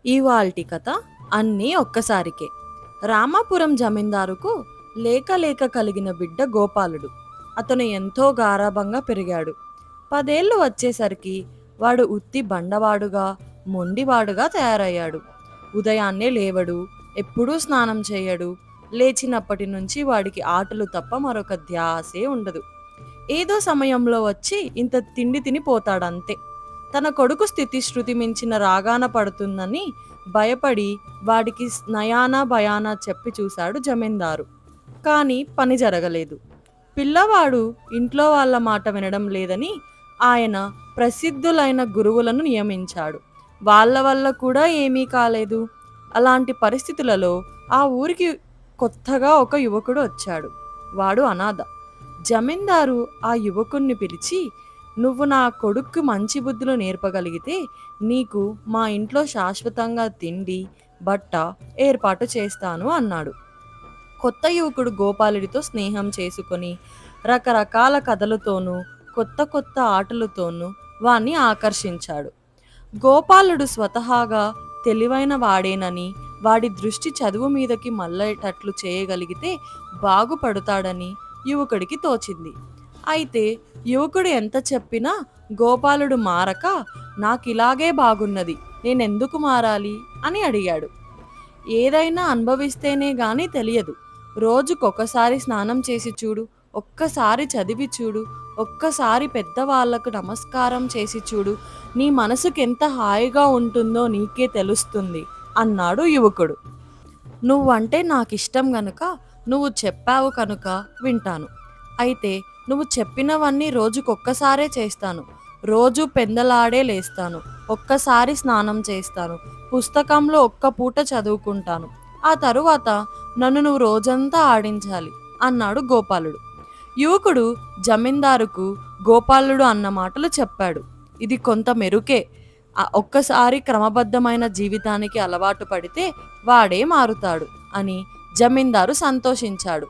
ఇవాల్టి కథ అన్నీ ఒక్కసారికే. రామాపురం జమీందారుకు లేక లేక కలిగిన బిడ్డ గోపాలుడు. అతను ఎంతో గారాబంగా పెరిగాడు. 10 ఏళ్ళు వచ్చేసరికి వాడు ఉత్తి బండవాడుగా, మొండివాడుగా తయారయ్యాడు. ఉదయాన్నే లేవడు, ఎప్పుడూ స్నానం చేయడు. లేచినప్పటి నుంచి వాడికి ఆటలు తప్ప మరొక ధ్యాసే ఉండదు. ఏదో సమయంలో వచ్చి ఇంత తిండి తిని పోతాడంతే. తన కొడుకు స్థితి శృతి మించిన రాగాన పడుతుందని భయపడి వాడికి నయానా భయానా చెప్పి చూశాడు జమీందారు. కానీ పని జరగలేదు. పిల్లవాడు ఇంట్లో వాళ్ళ మాట వినడం లేదని ఆయన ప్రసిద్ధులైన గురువులను నియమించాడు. వాళ్ళ వల్ల కూడా ఏమీ కాలేదు. అలాంటి పరిస్థితులలో ఆ ఊరికి కొత్తగా ఒక యువకుడు వచ్చాడు. వాడు అనాథ. జమీందారు ఆ యువకుణ్ణి పిలిచి, నువ్వు నా కొడుక్కు మంచి బుద్ధులు నేర్పగలిగితే నీకు మా ఇంట్లో శాశ్వతంగా తిండి, బట్ట ఏర్పాటు చేస్తాను అన్నాడు. కొత్త యువకుడు గోపాలుడితో స్నేహం చేసుకొని రకరకాల కథలతోనూ కొత్త కొత్త ఆటలతోనూ వాణ్ణి ఆకర్షించాడు. గోపాలుడు స్వతహాగా తెలివైన వాడేనని, వాడి దృష్టి చదువు మీదకి మళ్ళేటట్లు చేయగలిగితే బాగుపడుతాడని యువకుడికి తోచింది. అయితే యువకుడు ఎంత చెప్పినా గోపాలుడు మారక, నాకిలాగే బాగున్నది, నేనెందుకు మారాలి అని అడిగాడు. ఏదైనా అనుభవిస్తేనే గాని తెలియదు. రోజుకొకసారి స్నానం చేసి చూడు, ఒక్కసారి చదివి చూడు, ఒక్కసారి పెద్దవాళ్లకు నమస్కారం చేసి చూడు, నీ మనసుకెంత హాయిగా ఉంటుందో నీకే తెలుస్తుంది అన్నాడు యువకుడు. నువ్వంటే నాకిష్టం గనుక, నువ్వు చెప్పావు కనుక వింటాను. అయితే నువ్వు చెప్పినవన్నీ రోజుకొక్కసారే చేస్తాను. రోజు పెందలాడే లేస్తాను, ఒక్కసారి స్నానం చేస్తాను, పుస్తకంలో ఒక్క పూట చదువుకుంటాను. ఆ తరువాత నన్ను నువ్వు రోజంతా ఆడించాలి అన్నాడు గోపాలుడు. యువకుడు జమీందారుకు గోపాలుడు అన్న మాటలు చెప్పాడు. ఇది కొంత మెరుకే. ఒక్కసారి క్రమబద్ధమైన జీవితానికి అలవాటు పడితే వాడే మారుతాడు అని జమీందారు సంతోషించాడు.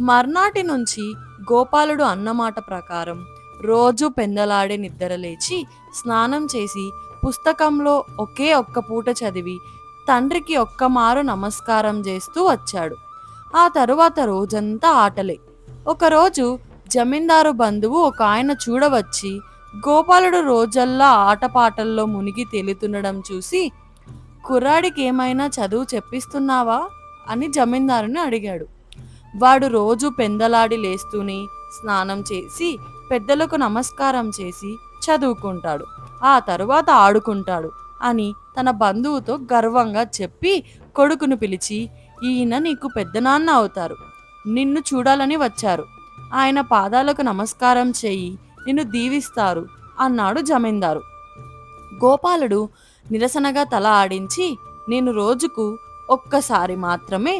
మర్నాటి నుంచి గోపాలుడు అన్నమాట ప్రకారం రోజు పెందలాడే నిద్రలేచి స్నానం చేసి పుస్తకంలో ఒకే ఒక్క పూట చదివి తండ్రికి ఒక్కమారు నమస్కారం చేస్తూ వచ్చాడు. ఆ తరువాత రోజంతా ఆటలే. ఒకరోజు జమీందారు బంధువు ఒక ఆయన చూడవచ్చి గోపాలుడు రోజల్లా ఆటపాటల్లో మునిగి తేలుతుండడం చూసి, కుర్రాడికి ఏమైనా చదువు చెప్పిస్తున్నావా అని జమీందారుని అడిగాడు. వాడు రోజు పెందలాడి లేస్తూనే స్నానం చేసి పెద్దలకు నమస్కారం చేసి చదువుకుంటాడు, ఆ తరువాత ఆడుకుంటాడు అని తన బంధువుతో గర్వంగా చెప్పి కొడుకును పిలిచి, ఈయన నీకు పెద్దనాన్న అవుతారు, నిన్ను చూడాలని వచ్చారు, ఆయన పాదాలకు నమస్కారం చేయి, నిన్ను దీవిస్తారు అన్నాడు జమీందారు. గోపాలుడు నిరసనగా తల ఆడించి, నేను రోజుకు ఒక్కసారి మాత్రమే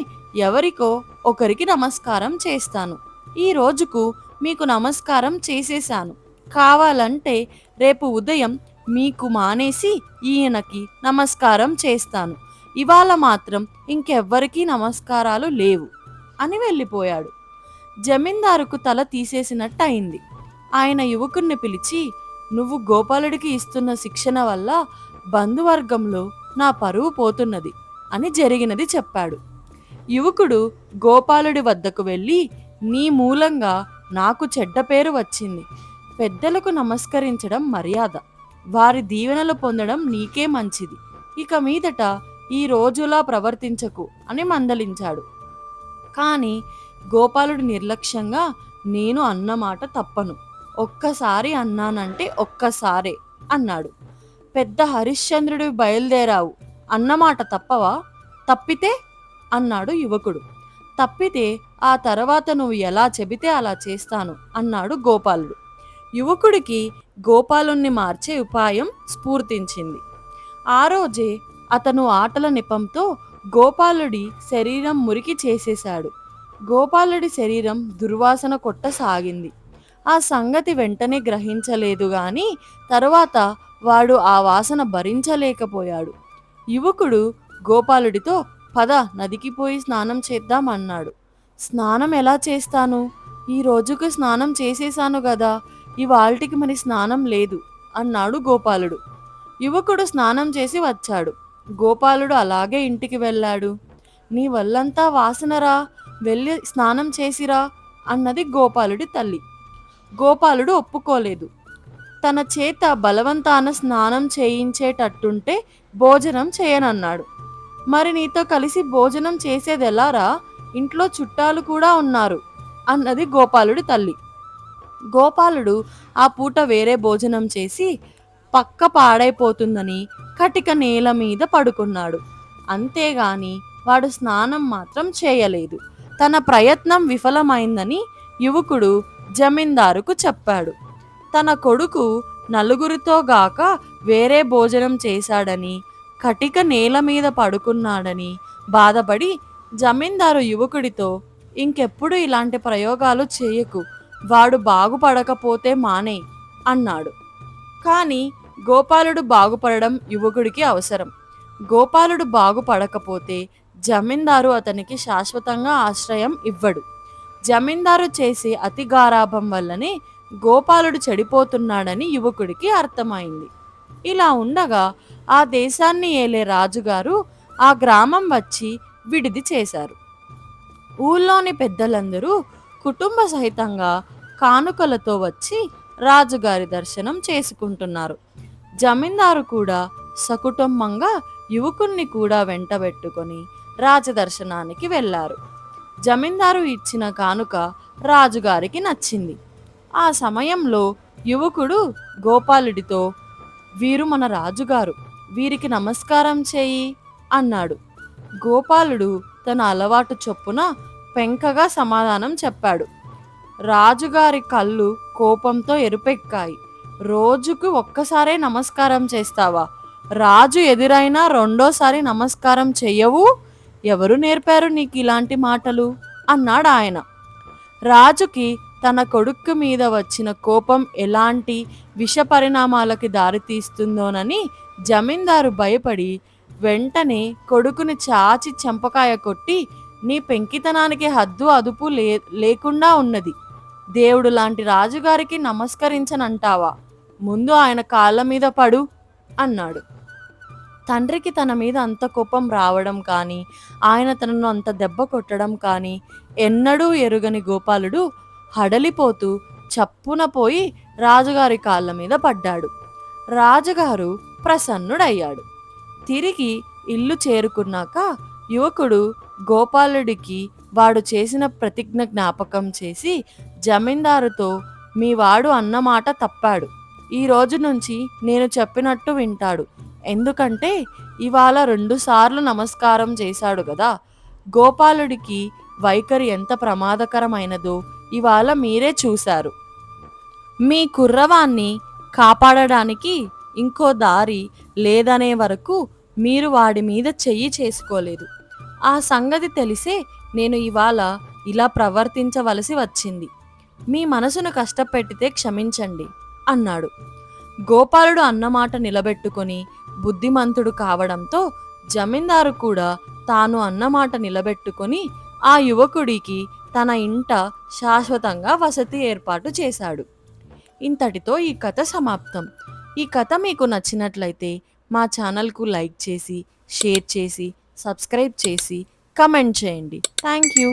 ఎవరికో ఒకరికి నమస్కారం చేస్తాను. ఈ రోజుకు మీకు నమస్కారం చేసేశాను. కావాలంటే రేపు ఉదయం మీకు మానేసి ఈయనకి నమస్కారం చేస్తాను. ఇవాళ మాత్రం ఇంకెవ్వరికీ నమస్కారాలు లేవు అని వెళ్ళిపోయాడు. జమీందారుకు తల తీసేసినట్టు అయింది. ఆయన యువకుణ్ణి పిలిచి, నువ్వు గోపాలుడికి ఇస్తున్న శిక్షణ వల్ల బంధువర్గంలో నా పరువు పోతున్నది అని జరిగినది చెప్పాడు. యువకుడు గోపాలుడి వద్దకు వెళ్ళి, నీ మూలంగా నాకు చెడ్డ పేరు వచ్చింది. పెద్దలకు నమస్కరించడం మర్యాద, వారి దీవెనలు పొందడం నీకే మంచిది. ఇక మీదట ఈ రోజులా ప్రవర్తించకు అని మందలించాడు. కానీ గోపాలుడు నిర్లక్ష్యంగా, నేను అన్నమాట తప్పను, ఒక్కసారి అన్నానంటే ఒక్కసారే అన్నాడు. పెద్ద హరిశ్చంద్రుడి బయలుదేరావు, అన్నమాట తప్పవా? తప్పితే అన్నాడు యువకుడు. తప్పితే ఆ తర్వాత నువ్వు ఎలా చెబితే అలా చేస్తాను అన్నాడు గోపాలుడు. యువకుడికి గోపాలుణ్ణి మార్చే ఉపాయం స్ఫూర్తించింది. ఆ రోజే అతను ఆటల నెపంతో గోపాలుడి శరీరం మురికి చేసేశాడు. గోపాలుడి శరీరం దుర్వాసన కొట్టసాగింది. ఆ సంగతి వెంటనే గ్రహించలేదు గాని తరువాత వాడు ఆ వాసన భరించలేకపోయాడు. యువకుడు గోపాలుడితో, పద నదికి పోయి స్నానం చేద్దాం అన్నాడు. స్నానం ఎలా చేస్తాను? ఈ రోజుకు స్నానం చేసేశాను గదా, ఇవాల్టికి మరి స్నానం లేదు అన్నాడు గోపాలుడు. యువకుడు స్నానం చేసి వచ్చాడు. గోపాలుడు అలాగే ఇంటికి వెళ్ళాడు. నీ వల్లంతా వాసనరా, వెళ్ళి స్నానం చేసిరా అన్నది గోపాలుడి తల్లి. గోపాలుడు ఒప్పుకోలేదు. తన చేత బలవంతాన స్నానం చేయించేటట్టుంటే భోజనం చేయనన్నాడు. మరి నీతో కలిసి భోజనం చేసేదెలారా? ఇంట్లో చుట్టాలు కూడా ఉన్నారు అన్నది గోపాలుడి తల్లి. గోపాలుడు ఆ పూట వేరే భోజనం చేసి పక్క పాడైపోతుందని కటిక నేల మీద పడుకున్నాడు. అంతేగాని వాడు స్నానం మాత్రం చేయలేదు. తన ప్రయత్నం విఫలమైందని యువకుడు జమీందారుకు చెప్పాడు. తన కొడుకు నలుగురితో గాక వేరే భోజనం చేశాడని, కటిక నేల మీద పడుకున్నాడని బాధపడి జమీందారు యువకుడితో, ఇంకెప్పుడు ఇలాంటి ప్రయోగాలు చేయకు, వాడు బాగుపడకపోతే మానేయ్ అన్నాడు. కానీ గోపాలుడు బాగుపడడం యువకుడికి అవసరం. గోపాలుడు బాగుపడకపోతే జమీందారు అతనికి శాశ్వతంగా ఆశ్రయం ఇవ్వడు. జమీందారు చేసే అతి గారాభం వల్లనే గోపాలుడు చెడిపోతున్నాడని యువకుడికి అర్థమైంది. ఇలా ఉండగా ఆ దేశాన్ని ఏలే రాజుగారు ఆ గ్రామం వచ్చి విడిది చేశారు. ఊళ్ళోని పెద్దలందరూ కుటుంబ సహితంగా కానుకలతో వచ్చి రాజుగారి దర్శనం చేసుకుంటున్నారు. జమీందారు కూడా సకుటుంబంగా యువకుణ్ణి కూడా వెంటబెట్టుకొని రాజదర్శనానికి వెళ్ళారు. జమీందారు ఇచ్చిన కానుక రాజుగారికి నచ్చింది. ఆ సమయంలో యువకుడు గోపాలుడితో, వీరు మన రాజుగారు, వీరికి నమస్కారం చేయి అన్నాడు. గోపాలుడు తన అలవాటు చొప్పున పెంకగా సమాధానం చెప్పాడు. రాజుగారి కళ్ళు కోపంతో ఎరుపెక్కాయి. రోజుకు ఒక్కసారే నమస్కారం చేస్తావా? రాజు ఎదురైనా రెండోసారి నమస్కారం చెయ్యవు? ఎవరు నేర్పారు నీకు ఇలాంటి మాటలు అన్నాడు ఆయన. రాజుకి తన కొడుకు మీద వచ్చిన కోపం ఎలాంటి విష పరిణామాలకి దారితీస్తుందోనని జమీందారు భయపడి వెంటనే కొడుకుని చాచి చెంపకాయ కొట్టి, నీ పెంకితనానికి హద్దు అదుపు లేకుండా ఉన్నది. దేవుడు లాంటి రాజుగారికి నమస్కరించనంటావా? ముందు ఆయన కాళ్ళ మీద పడు అన్నాడు. తండ్రికి తన మీద అంత కోపం రావడం కానీ, ఆయన తనను అంత దెబ్బ కొట్టడం కానీ ఎన్నడూ ఎరుగని గోపాలుడు హడలిపోతూ చప్పున పోయి రాజుగారి కాళ్ళ మీద పడ్డాడు. రాజుగారు ప్రసన్నుడయ్యాడు. తిరిగి ఇల్లు చేరుకున్నాక యువకుడు గోపాలుడికి వాడు చేసిన ప్రతిజ్ఞ జ్ఞాపకం చేసి జమీందారుతో, మీ వాడు అన్నమాట తప్పాడు. ఈ రోజు నుంచి నేను చెప్పినట్టు వింటాడు. ఎందుకంటే ఇవాళ 2 సార్లు నమస్కారం చేశాడు కదా. గోపాలుడికి వైఖరి ఎంత ప్రమాదకరమైనదో ఇవాళ మీరే చూశారు. మీ కుర్రవాన్ని కాపాడడానికి ఇంకో దారి లేదనే వరకు మీరు వాడి మీద చెయ్యి చేసుకోలేదు. ఆ సంగతి తెలిసే నేను ఇవాళ ఇలా ప్రవర్తించవలసి వచ్చింది. మీ మనసును కష్టపెట్టితే క్షమించండి అన్నాడు. గోపాలుడు అన్నమాట నిలబెట్టుకొని బుద్ధిమంతుడు కావడంతో జమీందారు కూడా తాను అన్నమాట నిలబెట్టుకొని ఆ యువకుడికి తన ఇంట శాశ్వతంగా వసతి ఏర్పాటు చేశాడు. ఇంతటితో ఈ కథ సమాప్తం. ఈ కథ మీకు నచ్చినట్లయితే మా ఛానల్కు లైక్ చేసి, షేర్ చేసి, సబ్స్క్రైబ్ చేసి, కమెంట్ చేయండి. Thank you.